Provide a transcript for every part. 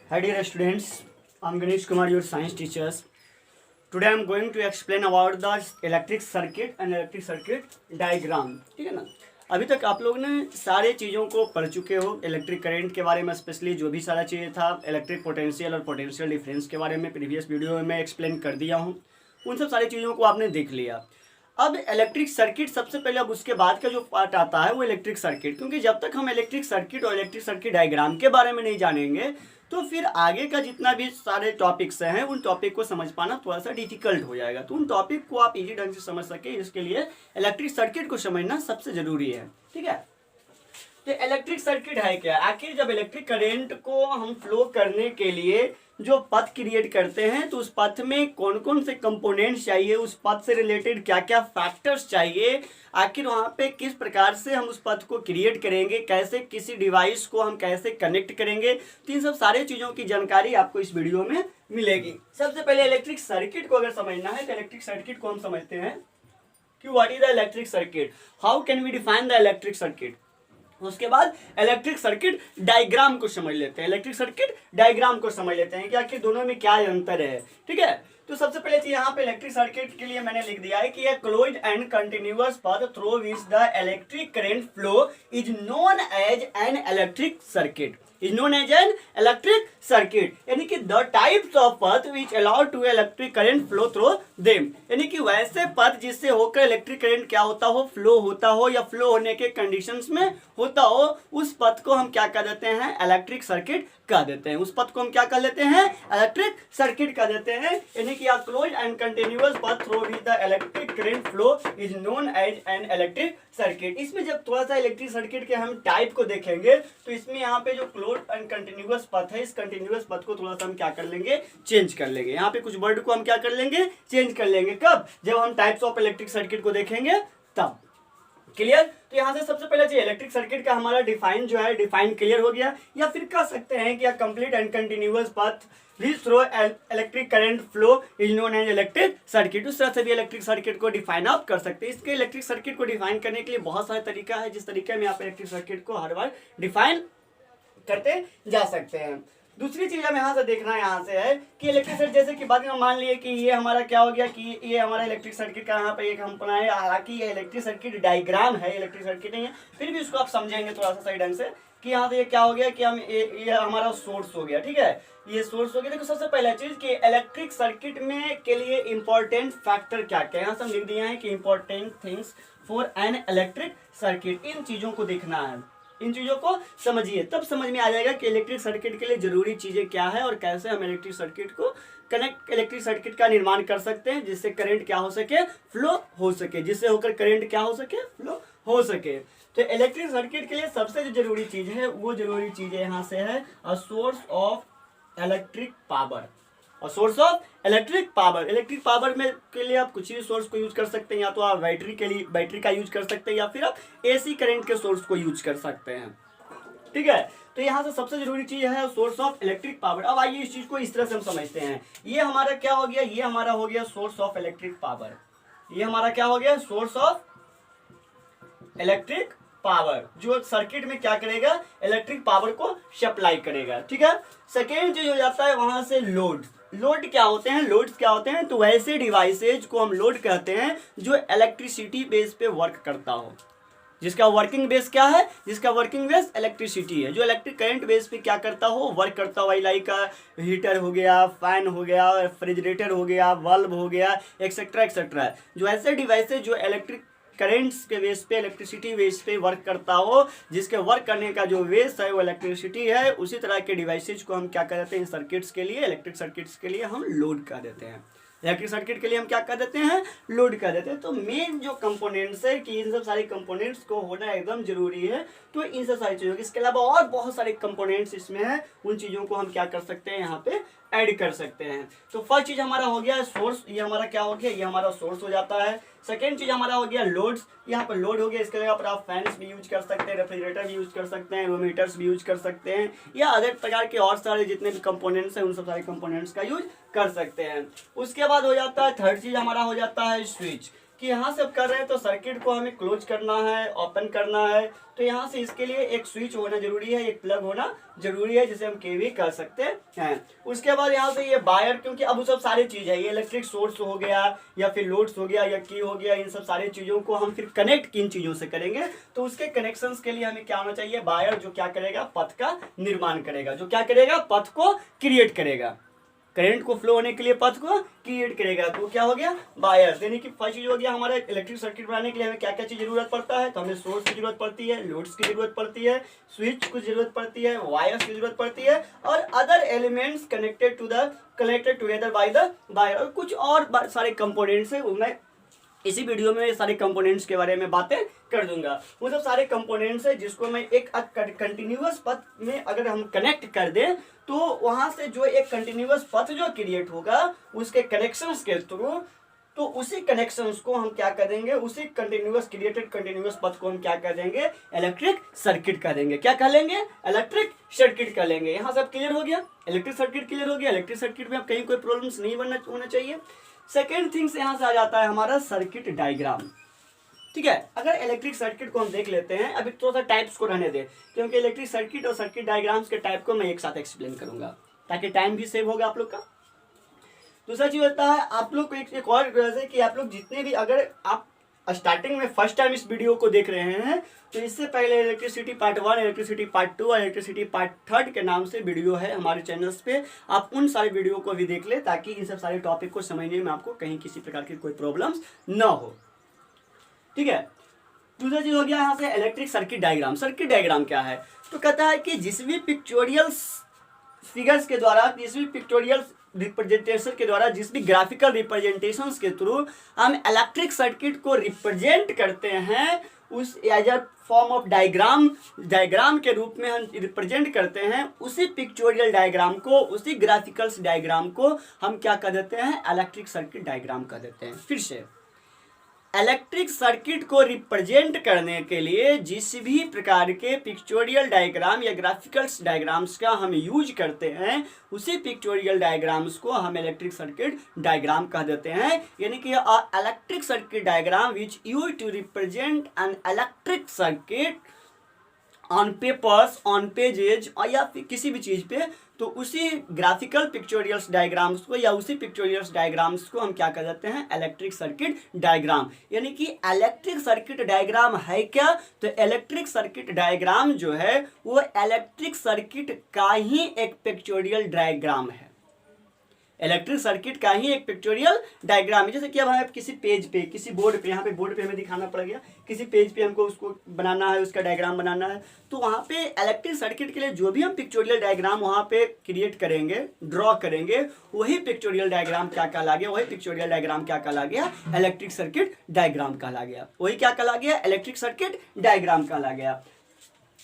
Hi dear students, I'm Ganesh Kumar, your science teachers. Today I'm going to explain about the electric circuit and electric circuit diagram. ठीक है ना। अभी तक आप लोग ने सारे चीज़ों को पढ़ चुके हो। इलेक्ट्रिक करंट के बारे में स्पेशली जो भी सारा चीज़ें था, इलेक्ट्रिक पोटेंशियल और पोटेंशियल डिफरेंस के बारे में प्रीवियस वीडियो में मैं एक्सप्लेन कर दिया हूँ। उन सब सारी चीज़ों को आपने देख लिया। अब इलेक्ट्रिक सर्किट सबसे पहले, अब उसके बाद का जो पार्ट आता है वो इलेक्ट्रिक सर्किट, क्योंकि जब तक हम इलेक्ट्रिक सर्किट और इलेक्ट्रिक सर्किट डायग्राम के बारे में नहीं जानेंगे तो फिर आगे का जितना भी सारे टॉपिक्स हैं उन टॉपिक को समझ पाना थोड़ा सा डिफिकल्ट हो जाएगा। तो उन टॉपिक को आप इजी ढंग से समझ सके, इसके लिए इलेक्ट्रिक सर्किट को समझना सबसे जरूरी है। ठीक है, तो इलेक्ट्रिक सर्किट है क्या? आखिर जब इलेक्ट्रिक करंट को हम फ्लो करने के लिए जो पथ क्रिएट करते हैं तो उस पथ में कौन कौन से कंपोनेंट्स चाहिए, उस पथ से रिलेटेड क्या क्या फैक्टर्स चाहिए, आखिर वहाँ पे किस प्रकार से हम उस पथ को क्रिएट करेंगे, कैसे किसी डिवाइस को हम कैसे कनेक्ट करेंगे, तो इन सब सारे चीज़ों की जानकारी आपको इस वीडियो में मिलेगी। सबसे पहले इलेक्ट्रिक सर्किट को अगर समझना है तो इलेक्ट्रिक सर्किट को हम समझते हैं कि what is the electric circuit, how can we define the electric circuit. उसके बाद इलेक्ट्रिक सर्किट डायग्राम को समझ लेते हैं। इलेक्ट्रिक सर्किट डायग्राम को समझ लेते हैं कि आखिर दोनों में क्या अंतर है। ठीक है, तो सबसे पहले चीज यहाँ पे इलेक्ट्रिक सर्किट के लिए मैंने लिख दिया है कि ये closed and continuous path through which the electric current flow is known as an electric circuit, is known as an electric circuit, यानी कि the types of path which allow to electric current flow through them, यानी कि वैसे पथ जिससे होकर electric current क्या होता हो, फ्लो होता हो या फ्लो होने के कंडीशंस में होता हो, उस पथ को हम क्या कह देते हैं, इलेक्ट्रिक सर्किट कह देते हैं। उस पथ को हम क्या कर लेते हैं, इलेक्ट्रिक सर्किट कह देते हैं, यानी कि close and continuous path through which the electric current flow is known as an electric circuit. इसमें जब थोड़ा सा इलेक्ट्रिक सर्किट के हम टाइप को देखेंगे तो इसमें यहाँ पे जो क्लोज एंड कंटिन्यूअस पथ है, इस कंटिन्यूअस पथ को थोड़ा सा हम क्या कर लेंगे, चेंज कर लेंगे। यहाँ पे कुछ वर्ड को हम क्या कर लेंगे, चेंज कर लेंगे। कब? जब हम टाइप्स ऑफ इलेक्ट्रिक सर्किट को देखेंगे तब। क्लियर? तो यहाँ से सबसे पहले चाहिए इलेक्ट्रिक सर्किट का हमारा डिफाइन जो है, डिफाइन क्लियर हो गया। या फिर कह सकते हैं कि complete and continuous path which through electric current flow is known as electric circuit. उस तरह से भी इलेक्ट्रिक सर्किट को डिफाइन आप कर सकते हैं। इसके इलेक्ट्रिक सर्किट को डिफाइन करने के लिए बहुत सारे तरीका है, जिस तरीके में आप इलेक्ट्रिक सर्किट को हर बार डिफाइन करते जा सकते हैं। दूसरी चीज हमें यहाँ से देखना यहाँ से है कि इलेक्ट्रिक सर्किट, जैसे कि बाद में मान लिए कि ये हमारा क्या हो गया कि ये हमारा इलेक्ट्रिक सर्किट का यहाँ पे एक हम बनाए, हालांकि ये इलेक्ट्रिक सर्किट डायग्राम है, इलेक्ट्रिक सर्किट नहीं है, फिर भी उसको आप समझेंगे थोड़ा सा सही ढंग से कि यहाँ से ये क्या हो गया कि हम ये हमारा सोर्स हो गया। ठीक है, ये सोर्स हो गया। देखो सबसे पहला चीज कि इलेक्ट्रिक सर्किट में के लिए इंपॉर्टेंट फैक्टर क्या क्या, यहाँ से हम लिख दिए हैं कि important things for an electric circuit. इन चीजों को देखना है, इन चीजों को समझिए, तब समझ में आ जाएगा कि इलेक्ट्रिक सर्किट के लिए जरूरी चीजें क्या है और कैसे हम इलेक्ट्रिक सर्किट को कनेक्ट, इलेक्ट्रिक सर्किट का निर्माण कर सकते हैं जिससे करंट क्या हो सके, फ्लो हो सके, जिससे होकर करंट क्या हो सके, फ्लो हो सके। तो इलेक्ट्रिक सर्किट के लिए सबसे जो जरूरी चीज है वो जरूरी चीज यहाँ से है a source of electric power. और source of electric power, electric power में के लिए आप कुछ भी सोर्स को यूज कर सकते हैं, या तो आप बैटरी के लिए बैटरी का यूज कर सकते हैं, या फिर आप एसी करंट के सोर्स को यूज कर सकते हैं। ठीक है, तो यहाँ से सबसे जरूरी चीज है सोर्स ऑफ इलेक्ट्रिक पावर। अब आइए इस चीज को इस तरह से हम समझते हैं। ये हमारा क्या हो गया, ये हमारा हो गया सोर्स ऑफ इलेक्ट्रिक पावर। ये हमारा क्या हो गया, सोर्स ऑफ इलेक्ट्रिक पावर, जो सर्किट में क्या करेगा, इलेक्ट्रिक पावर को सप्लाई करेगा। ठीक है, सेकेंड चीज हो जाता है वहां से लोड। लोड क्या होते हैं, लोड्स क्या होते हैं, तो वैसे डिवाइसेज को हम लोड कहते हैं जो इलेक्ट्रिसिटी बेस पे वर्क करता हो, जिसका वर्किंग बेस क्या है, जिसका वर्किंग बेस इलेक्ट्रिसिटी है, जो इलेक्ट्रिक करंट बेस पे क्या करता हो, वर्क करता हो। लाइक हीटर हो गया, फैन हो गया, रेफ्रिजरेटर हो गया, बल्ब हो गया, एक्सेट्रा एक्सेट्रा। जो ऐसे डिवाइसेज जो इलेक्ट्रिक करेंट्स के बेस पे, इलेक्ट्रिसिटी बेस पे वर्क करता हो, जिसके वर्क करने का जो बेस है वो इलेक्ट्रिसिटी है, उसी तरह के डिवाइसेज को हम क्या कर देते हैं, सर्किट्स के लिए, इलेक्ट्रिक सर्किट्स के लिए हम लोड कर देते हैं। इलेक्ट्रिक सर्किट के लिए हम क्या कर देते हैं, लोड कर देते हैं। तो मेन जो कंपोनेंट्स है कि इन सब सारे कंपोनेंट्स को होना एकदम जरूरी है। तो इन सब सारी चीज़ों, इसके अलावा और बहुत सारे कंपोनेंट्स इसमें है, उन चीज़ों को हम क्या कर सकते हैं, यहाँ पे ऐड कर सकते हैं। तो फर्स्ट चीज हमारा हो गया सोर्स, ये हमारा क्या हो गया, ये हमारा सोर्स हो जाता है। सेकेंड चीज हमारा हो गया लोड्स, यहाँ पर लोड हो गया, इसके जगह पर आप फैंस भी यूज कर सकते हैं, रेफ्रिजरेटर भी यूज कर सकते हैं, रोमीटर्स भी यूज कर सकते हैं, या अदर प्रकार के और सारे जितने भी कंपोनेंट्स हैं उन सब सारे कंपोनेंट्स का यूज कर सकते हैं। उसके बाद हो जाता है थर्ड चीज हमारा हो जाता है स्विच। कि यहाँ से अब कर रहे हैं तो सर्किट को हमें क्लोज करना है, ओपन करना है, तो यहाँ से इसके लिए एक स्विच होना जरूरी है, एक प्लग होना जरूरी है जिसे हम केवी कर सकते हैं। उसके बाद यहाँ से ये वायर, क्योंकि अब वो सब सारी चीज़ है, ये इलेक्ट्रिक सोर्स हो गया या फिर लोड्स हो गया या की हो गया, इन सब सारी चीज़ों को हम फिर कनेक्ट किन चीज़ों से करेंगे, तो उसके कनेक्शंस के लिए हमें क्या होना चाहिए, वायर, जो क्या करेगा, पथ का निर्माण करेगा, जो क्या करेगा, पथ को क्रिएट करेगा, करंट को फ्लो होने के लिए पथ को क्रिएट करेगा, तो क्या हो गया, वायर। यानी कि फर्स्ट चीज हो गया हमारे इलेक्ट्रिक सर्किट बनाने के लिए हमें क्या क्या चीज जरूरत पड़ता है, तो हमें सोर्स की जरूरत पड़ती है, लोड्स की जरूरत पड़ती है, स्विच की जरूरत पड़ती है, वायर्स की जरूरत पड़ती है, और other elements connected together by the wire, और कुछ और सारे कंपोनेंट्स है। मैं इसी वीडियो में सारे कंपोनेंट्स के बारे में बातें कर दूंगा। वो सब सारे कंपोनेंट्स है जिसको मैं एक कंटिन्यूअस पथ में अगर हम कनेक्ट कर दें तो वहां से जो एक कंटिन्यूअस पथ जो क्रिएट होगा उसके कनेक्शंस के थ्रू, तो उसी कनेक्शंस को हम क्या करेंगे, उसी कंटिन्यूअस क्रिएटेड कंटिन्यूअस पथ को हम क्या कर देंगे, इलेक्ट्रिक सर्किट कर देंगे। क्या कर लेंगे, इलेक्ट्रिक सर्किट कर लेंगे। यहाँ सब क्लियर हो गया, इलेक्ट्रिक सर्किट क्लियर हो गया। इलेक्ट्रिक सर्किट में अब कहीं कोई प्रॉब्लम्स नहीं होना चाहिए। सेकेंड थिंग्स यहाँ से आ जाता है हमारा सर्किट डायग्राम। ठीक है, अगर इलेक्ट्रिक सर्किट को हम देख लेते हैं, अभी थोड़ा सा टाइप्स को रहने दे, क्योंकि इलेक्ट्रिक सर्किट और सर्किट डायग्राम्स के टाइप को मैं एक साथ एक्सप्लेन करूंगा ताकि टाइम भी सेव होगा आप लोग का। दूसरा चीज होता है आप लोग को एक और वजह कि आप लोग जितने भी, अगर आप स्टार्टिंग में फर्स्ट टाइम इस वीडियो को देख रहे हैं तो इससे पहले इलेक्ट्रिसिटी पार्ट 1, इलेक्ट्रिसिटी पार्ट 2 और इलेक्ट्रिसिटी पार्ट 3 के नाम से वीडियो है हमारे चैनल्स पे। आप उन सारे वीडियो को भी देख ले ताकि इन सब सारे टॉपिक को समझने में आपको कहीं किसी प्रकार की कोई प्रॉब्लम्स न हो। ठीक है, दूसरा चीज हो गया यहाँ से electric circuit diagram. Circuit diagram क्या है, तो कहता है कि जिस भी पिक्चोरियल फिगर्स के द्वारा, जिस भी पिक्चोरियल रिप्रेजेंटेशन के द्वारा, जिस भी ग्राफिकल रिप्रेजेंटेशन के थ्रू हम इलेक्ट्रिक सर्किट को रिप्रेजेंट करते हैं, उस as a form of diagram के रूप में हम रिप्रेजेंट करते हैं, उसी पिक्चोरियल डायग्राम को, उसी ग्राफिकल्स डायग्राम को हम क्या कर देते हैं, इलेक्ट्रिक सर्किट डायग्राम कर देते हैं। फिर से इलेक्ट्रिक सर्किट को रिप्रेजेंट करने के लिए जिस भी प्रकार के पिक्चोरियल डायग्राम या ग्राफिकल्स डायग्राम्स का हम यूज करते हैं, उसी पिक्चोरियल डायग्राम्स को हम इलेक्ट्रिक सर्किट डायग्राम कह देते हैं। यानी कि electric circuit diagram which use to represent an electric circuit on papers, on pages, और या फिर किसी भी चीज पे, तो उसी ग्राफिकल पिक्चोरियल्स डायग्राम्स को या उसी पिक्चोरियल्स डायग्राम्स को हम क्या कर देते हैं, इलेक्ट्रिक सर्किट डायग्राम। यानी कि इलेक्ट्रिक सर्किट डायग्राम है क्या, तो इलेक्ट्रिक सर्किट डायग्राम जो है वो इलेक्ट्रिक सर्किट का ही एक पिक्चोरियल डायग्राम है। इलेक्ट्रिक सर्किट का ही एक पिक्चोरियल डायग्राम है। जैसे कि अब हमें किसी पेज पे, किसी बोर्ड पे, यहाँ पे बोर्ड पे हमें दिखाना पड़ गया, किसी पेज पे हमको उसको बनाना है, उसका डायग्राम बनाना है, तो वहाँ पे इलेक्ट्रिक सर्किट के लिए जो भी हम पिक्चोरियल डायग्राम वहाँ पे क्रिएट करेंगे, ड्रॉ करेंगे, वही पिक्चोरियल डायग्राम क्या कहला गया, वही पिक्चोरियल डायग्राम क्या कहला गया, इलेक्ट्रिक सर्किट डायग्राम कहला गया। वही क्या कहला गया, इलेक्ट्रिक सर्किट डायग्राम कहला गया।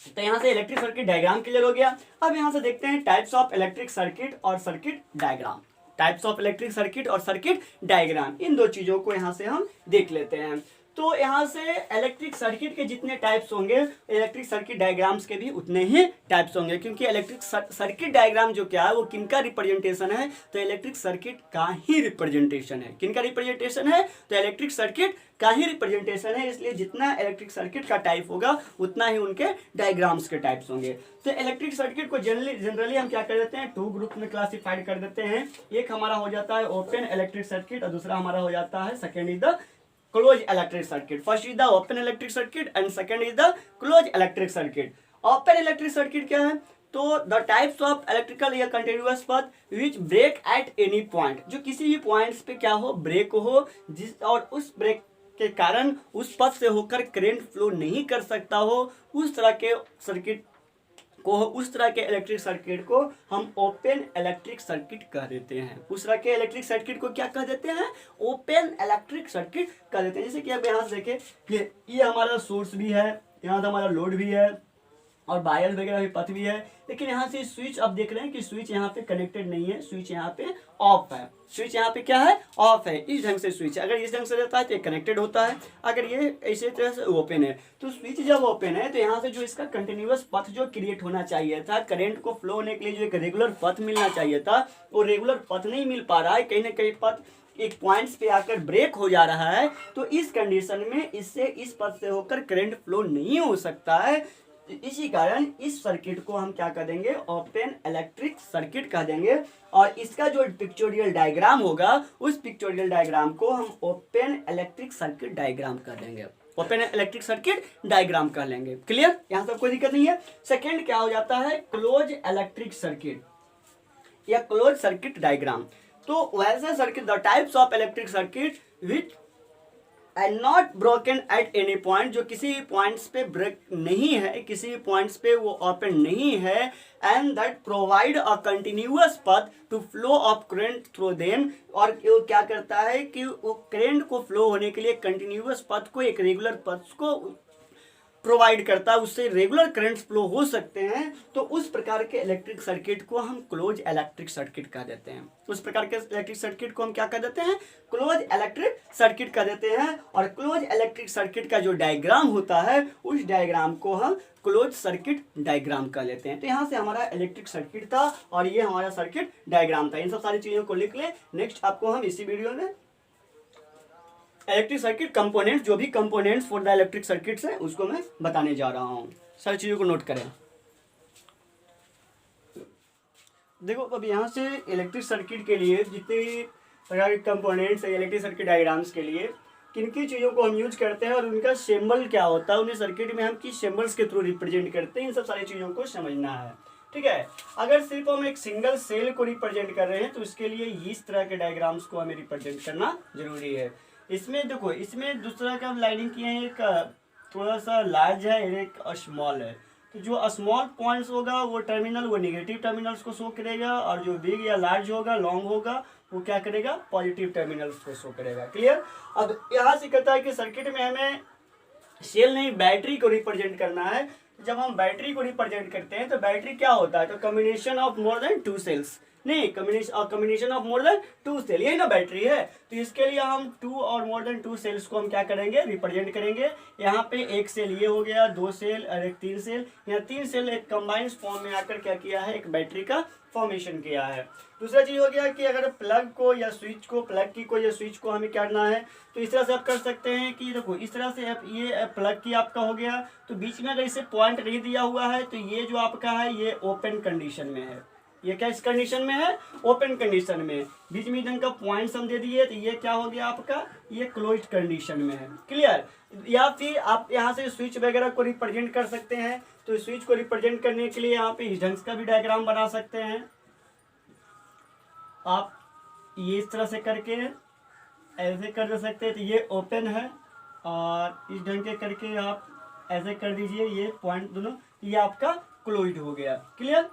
तो यहाँ से इलेक्ट्रिक सर्किट डायग्राम क्लियर हो गया। अब यहाँ से देखते हैं टाइप्स ऑफ इलेक्ट्रिक सर्किट और circuit diagram. Types of electric circuit और सर्किट डायग्राम, इन दो चीजों को यहाँ से हम देख लेते हैं। तो यहाँ से इलेक्ट्रिक सर्किट के जितने टाइप्स होंगे, इलेक्ट्रिक सर्किट डायग्राम्स के भी उतने ही टाइप्स होंगे, क्योंकि इलेक्ट्रिक सर्किट डायग्राम जो क्या है वो किनका रिप्रेजेंटेशन है, तो इलेक्ट्रिक सर्किट का ही रिप्रेजेंटेशन है। किनका रिप्रेजेंटेशन है, तो इलेक्ट्रिक सर्किट का ही रिप्रेजेंटेशन है। इसलिए जितना इलेक्ट्रिक सर्किट का टाइप होगा उतना ही उनके डायग्राम्स के टाइप्स होंगे। तो इलेक्ट्रिक सर्किट को जनरली हम क्या कर देते हैं, 2 ग्रुप में क्लासिफाइड कर देते हैं। एक हमारा हो जाता है ओपन इलेक्ट्रिक सर्किट और दूसरा हमारा हो जाता है second is the close electric circuit. First is the open electric circuit and second is the close electric circuit. Open electric circuit क्या है, तो द टाइप्स ऑफ इलेक्ट्रिकल या continuous path which break at any point, जो किसी भी points पे क्या हो, ब्रेक हो, जिस और उस ब्रेक के कारण उस पथ से होकर करंट फ्लो नहीं कर सकता हो, उस तरह के सर्किट को, उस तरह के इलेक्ट्रिक सर्किट को हम ओपन इलेक्ट्रिक सर्किट कह देते हैं। उस तरह के इलेक्ट्रिक सर्किट को क्या कह देते हैं, ओपन इलेक्ट्रिक सर्किट कह देते हैं। जैसे कि अब यहाँ से देखें, ये हमारा सोर्स भी है, यहाँ से हमारा लोड भी है और वायर वगैरह भी पथ भी है, लेकिन यहाँ से स्विच अब देख रहे हैं कि स्विच यहाँ पे कनेक्टेड नहीं है, स्विच यहाँ पे ऑफ है। स्विच यहाँ पे क्या है, ऑफ है। इस ढंग से स्विच, अगर इस ढंग से रहता है तो ये कनेक्टेड होता है, अगर ये इसी तरह से ओपन है, तो स्विच जब ओपन है तो यहाँ से जो इसका कंटिन्यूअस पथ जो क्रिएट होना चाहिए था, करंट को फ्लो होने के लिए जो एक रेगुलर पथ मिलना चाहिए था, वो रेगुलर पथ नहीं मिल पा रहा है। कहीं ना कहीं पथ एक पॉइंट्स पे आकर ब्रेक हो जा रहा है, तो इस कंडीशन में इससे इस पथ से होकर करंट फ्लो नहीं हो सकता है। इसी कारण इस सर्किट को हम क्या कह देंगे, ओपन इलेक्ट्रिक सर्किट कह देंगे। और इसका जो पिक्चोरियल डायग्राम होगा, उस पिक्चोरियल डायग्राम को हम ओपन इलेक्ट्रिक सर्किट डायग्राम कह देंगे, ओपन इलेक्ट्रिक सर्किट डायग्राम कह लेंगे। क्लियर, यहाँ सब कोई दिक्कत नहीं है। सेकेंड क्या हो जाता है, क्लोज इलेक्ट्रिक सर्किट या क्लोज सर्किट डायग्राम। तो वैसे circuit, the types of electric circuit which and not broken eight any point, जो किसी भी पॉइंट्स पे ब्रेक नहीं है, किसी भी पॉइंट्स पे वो ओपन नहीं है, and that provide a continuous path to flow of current through them, और वो क्या करता है कि वो करंट को फ्लो होने के लिए कंटिन्यूअस पाथ को, एक रेगुलर पाथ को प्रोवाइड करता है, उससे रेगुलर करंट फ्लो हो सकते हैं। तो उस प्रकार के इलेक्ट्रिक सर्किट को हम क्लोज इलेक्ट्रिक सर्किट कह देते हैं। उस प्रकार के इलेक्ट्रिक सर्किट को हम क्या कह देते हैं, क्लोज इलेक्ट्रिक सर्किट कह देते हैं। और क्लोज इलेक्ट्रिक सर्किट का जो डायग्राम होता है, उस डायग्राम को हम क्लोज सर्किट डायग्राम कह लेते हैं। तो यहाँ से हमारा इलेक्ट्रिक सर्किट था और ये हमारा सर्किट डायग्राम था। इन सब सारी चीजों को लिख ले। नेक्स्ट आपको हम इसी वीडियो में इलेक्ट्रिक सर्किट कंपोनेंट्स, जो भी components for the electric circuits है, उसको मैं बताने जा रहा हूँ। सारी चीज़ों को नोट करें। देखो, अब यहाँ से इलेक्ट्रिक सर्किट के लिए जितने भी प्रकार के कंपोनेंट्स है, इलेक्ट्रिक सर्किट डायग्राम्स के लिए किन किन चीज़ों को हम यूज करते हैं और उनका सिंबल क्या होता है, उन्हें सर्किट में हम किस सिंबल्स के थ्रू रिप्रेजेंट करते हैं, इन सब सारी चीज़ों को समझना है। ठीक है, अगर सिर्फ हम एक सिंगल सेल को रिप्रेजेंट कर रहे हैं तो इसके लिए इस तरह के डायग्राम्स को हमें रिप्रेजेंट करना जरूरी है। इसमें देखो, इसमें दूसरा का लाइनिंग किए हैं, एक थोड़ा सा लार्ज है, एक स्मॉल है। तो जो स्मॉल पॉइंट्स होगा वो टर्मिनल, वो नेगेटिव टर्मिनल्स को शो करेगा, और जो बिग या लार्ज होगा, लॉन्ग होगा, वो क्या करेगा, पॉजिटिव टर्मिनल्स को शो करेगा। क्लियर। अब यहाँ से कहता है कि सर्किट में हमें सेल नहीं, बैटरी को रिप्रेजेंट करना है। जब हम बैटरी को रिप्रेजेंट करते हैं तो बैटरी क्या होता है, तो combination of more than two cells, नहीं, combination of more than two cell, यही ना बैटरी है। तो इसके लिए हम टू और मोर देन टू सेल्स को हम क्या करेंगे, रिप्रेजेंट करेंगे। यहाँ पे एक सेल ये हो गया, दो सेल और एक तीन सेल, यहाँ तीन सेल एक कंबाइंड फॉर्म में आकर क्या किया है, एक बैटरी का फॉर्मेशन किया है। दूसरा चीज हो गया कि अगर प्लग को या स्विच को, प्लग की को या स्विच को हमें करना है, तो इस तरह से आप कर सकते हैं कि देखो, इस तरह से ये प्लग की आपका हो गया, तो बीच में अगर इसे पॉइंट नहीं दिया हुआ है तो ये जो आपका है ये ओपन कंडीशन में है। ये क्या इस कंडीशन में है, ओपन कंडीशन में। बीच में इधर का पॉइंट्स हम दे दिए, तो ये क्या हो गया आपका, ये क्लोज्ड कंडीशन में है। क्लियर। या फिर आप यहाँ से स्विच वगैरह को रिप्रेजेंट कर सकते हैं। तो स्विच को रिप्रेजेंट करने के लिए यहाँ पे इस ढंग का भी डायग्राम बना सकते हैं आप, ये इस तरह से करके ऐसे कर दे सकते हैं। तो ये ओपन है और इस ढंग के करके आप ऐसे कर दीजिए, ये पॉइंट दोनों, ये आपका क्लोज्ड हो गया। क्लियर।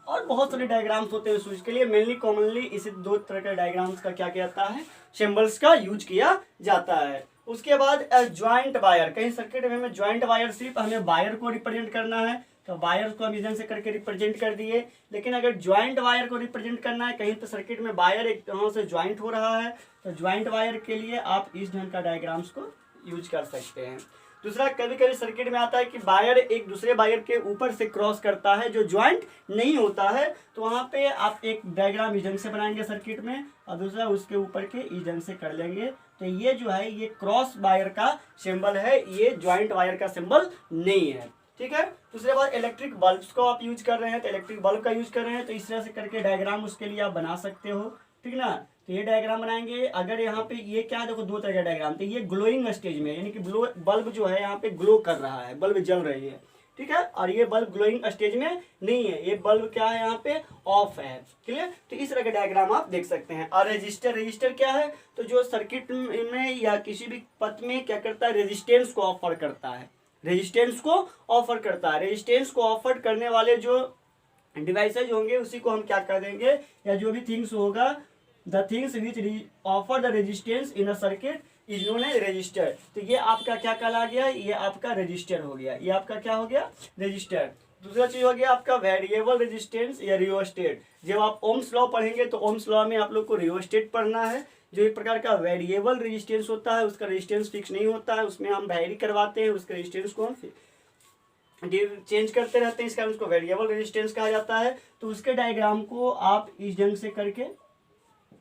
और बहुत सारे डायग्राम्स होते हैं स्विच के लिए, मेनली कॉमनली इसी दो तरह के डायग्राम्स का क्या किया जाता है, सिंबल्स का यूज किया जाता है। उसके बाद ज्वाइंट वायर, कहीं सर्किट में हमें ज्वाइंट वायर, सिर्फ हमें वायर को रिप्रेजेंट करना है तो वायर को हम इधर से करके रिप्रेजेंट कर दिए। लेकिन अगर ज्वाइंट वायर को रिप्रेजेंट करना है, कहीं तो सर्किट में वायर एक तरह से ज्वाइंट हो रहा है, तो ज्वाइंट वायर के लिए आप इस ढंग का डायग्राम्स को यूज कर सकते हैं। दूसरा, कभी कभी सर्किट में आता है कि वायर एक दूसरे वायर के ऊपर से क्रॉस करता है, जो ज्वाइंट नहीं होता है, तो वहाँ पे आप एक डायग्राम इस ढंग से बनाएंगे सर्किट में, और दूसरा उसके ऊपर के इस ढंग से कर लेंगे। तो ये जो है, ये क्रॉस वायर का सिंबल है, ये ज्वाइंट वायर का सिंबल नहीं है। ठीक है। दूसरे बात, इलेक्ट्रिक बल्ब्स को आप यूज कर रहे हैं, तो इलेक्ट्रिक बल्ब का यूज कर रहे हैं, तो इस तरह से करके डायग्राम उसके लिए आप बना सकते हो। ठीक ना। तो ये डायग्राम बनाएंगे। अगर यहाँ पे ये क्या, देखो दो तरह का डायग्राम, तो ये ग्लोइंग स्टेज में, यानी कि बल्ब जो है यहाँ पे ग्लो कर रहा है, बल्ब जल रही है। ठीक है। और ये बल्ब ग्लोइंग स्टेज में नहीं है, ये बल्ब क्या है, यहाँ पे ऑफ है। क्लियर। तो इस तरह के डायग्राम आप देख सकते हैं। और रजिस्टर क्या है, तो जो सर्किट में या किसी भी पथ में क्या करता है, रेजिस्टेंस को ऑफर करता है, रेजिस्टेंस को ऑफर करता है। रेजिस्टेंस को ऑफर करने वाले जो डिवाइसेज होंगे उसी को हम क्या कर देंगे, या जो भी थिंग्स होगा, the things which offer the resistance in a circuit is known as resistor. तो ये आपका क्या कहला गया, ये आपका रजिस्टर हो गया, ये आपका क्या हो गया, रजिस्टर। दूसरा चीज हो गया आपका वेरिएबल रेजिस्टेंस या रियोस्टेट। जब आप ओम्स लॉ पढ़ेंगे तो ओम्स लॉ में आप लोग को रियोस्टेट पढ़ना है, जो एक प्रकार का वेरिएबल रेजिस्टेंस होता है, उसका रेजिस्टेंस फिक्स नहीं होता है, उसमें हम वैरी करवाते हैं, उसके रेजिस्टेंस को हम चेंज करते रहते हैं, इसका उसको वेरिएबल रेजिस्टेंस कहा जाता है। तो उसके डायग्राम को आप इस ढंग से करके,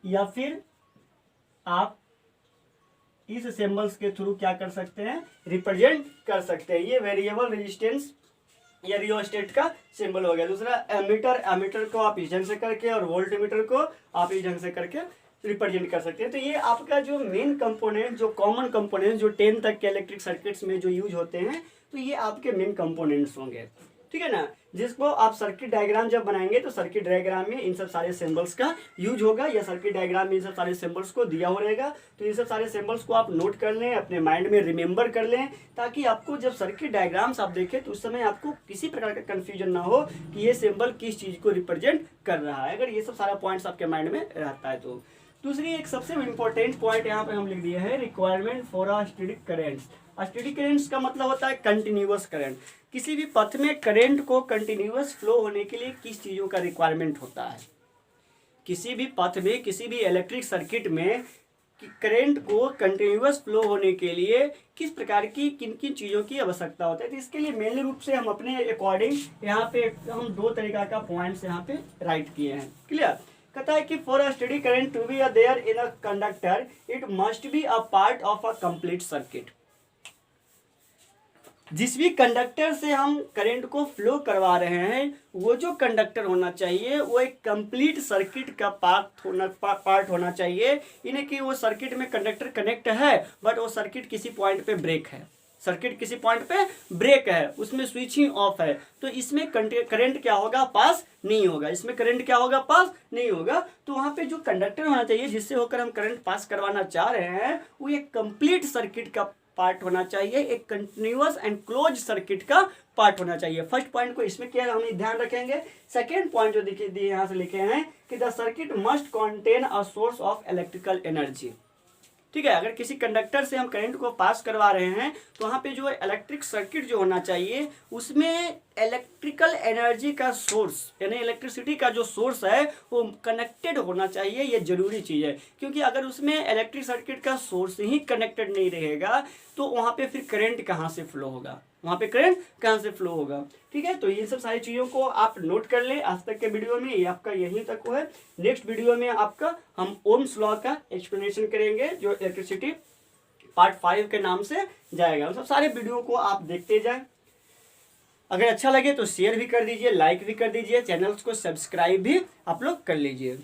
या फिर आप इस सिंबल्स के थ्रू क्या कर सकते हैं, रिप्रेजेंट कर सकते हैं। ये वेरिएबल रेजिस्टेंस या रियोस्टेट का सिंबल हो गया। दूसरा एमीटर, एमीटर को आप इस ढंग से करके और वोल्ट मीटर को आप इस ढंग से करके रिप्रेजेंट कर सकते हैं। तो ये आपका जो मेन कंपोनेंट, जो कॉमन कंपोनेंट जो 10 तक के इलेक्ट्रिक सर्किट्स में जो यूज होते हैं, तो ये आपके मेन कंपोनेंट्स होंगे, ठीक है ना, जिसको आप सर्किट डायग्राम जब बनाएंगे तो सर्किट डायग्राम में इन सब सारे सिंबल्स का यूज होगा, या सर्किट डायग्राम में इन सब सारे सिंबल्स को दिया हो रहेगा। तो इन सब सारे सिंबल्स को आप नोट कर लें, अपने माइंड में रिमेंबर कर लें, ताकि आपको जब सर्किट डायग्राम्स आप देखें तो उस समय आपको किसी प्रकार का कन्फ्यूजन ना हो कि ये सिंबल किस चीज़ को रिप्रेजेंट कर रहा है, अगर ये सब सारा पॉइंट्स आपके माइंड में रहता है तो। दूसरी एक सबसे इम्पोर्टेंट पॉइंट यहाँ पे हम लिख दिए है, requirement for a study currents. Study currents का मतलब होता है कंटिन्यूअस करंट। किसी भी पथ में करंट को कंटिन्यूअस फ्लो होने के लिए किस चीज़ों का रिक्वायरमेंट होता है, किसी भी पथ में, किसी भी इलेक्ट्रिक सर्किट में करंट को कंटिन्यूअस फ्लो होने के लिए किस प्रकार की किन किन चीज़ों की आवश्यकता होता है। तो इसके लिए मेनली रूप से हम अपने अकॉर्डिंग यहाँ पे हम 2 तरीका का पॉइंट्स यहाँ पे राइट किए हैं। क्लियर? कहता है कि for a steady current to be there in a conductor it must be a part of a complete circuit. जिस भी कंडक्टर से हम करंट को फ्लो करवा रहे हैं, वो जो कंडक्टर होना चाहिए वो एक कंप्लीट सर्किट का पार्ट होना चाहिए। इन्हें कि वो सर्किट में कंडक्टर कनेक्ट है बट वो सर्किट किसी पॉइंट पे ब्रेक है, सर्किट किसी पॉइंट पे ब्रेक है, उसमें स्विचिंग ऑफ है, तो इसमें करंट क्या होगा, पास नहीं होगा। इसमें करंट क्या होगा, पास नहीं होगा। तो वहाँ पे जो कंडक्टर होना चाहिए जिससे होकर हम करंट पास करवाना चाह रहे हैं, वो एक कंप्लीट सर्किट का पार्ट होना चाहिए, एक कंटिन्यूअस एंड क्लोज सर्किट का पार्ट होना चाहिए। फर्स्ट पॉइंट को इसमें क्या हम ध्यान रखेंगे। सेकेंड पॉइंट जो दिए यहाँ से लिखे हैं कि the circuit must contain a source of electrical energy. ठीक है, अगर किसी कंडक्टर से हम करंट को पास करवा रहे हैं तो वहाँ पे जो इलेक्ट्रिक सर्किट जो होना चाहिए उसमें इलेक्ट्रिकल एनर्जी का सोर्स यानी इलेक्ट्रिसिटी का जो सोर्स है वो कनेक्टेड होना चाहिए। ये जरूरी चीज़ है, क्योंकि अगर उसमें इलेक्ट्रिक सर्किट का सोर्स ही कनेक्टेड नहीं रहेगा तो वहाँ पे फिर करंट कहाँ से फ्लो होगा, वहाँ पे करंट कहाँ से फ्लो होगा। ठीक है, तो ये सब सारी चीज़ों को आप नोट कर ले। आज तक के वीडियो में ये आपका यहीं तक है। नेक्स्ट वीडियो में आपका हम ओम्स लॉ का एक्सप्लेनेशन करेंगे जो इलेक्ट्रिसिटी पार्ट 5 के नाम से जाएगा। उन सब सारे वीडियो को आप देखते जाएं। अगर अच्छा लगे तो शेयर भी कर दीजिए, लाइक भी कर दीजिए, चैनल्स को सब्सक्राइब भी आप लोग कर लीजिए।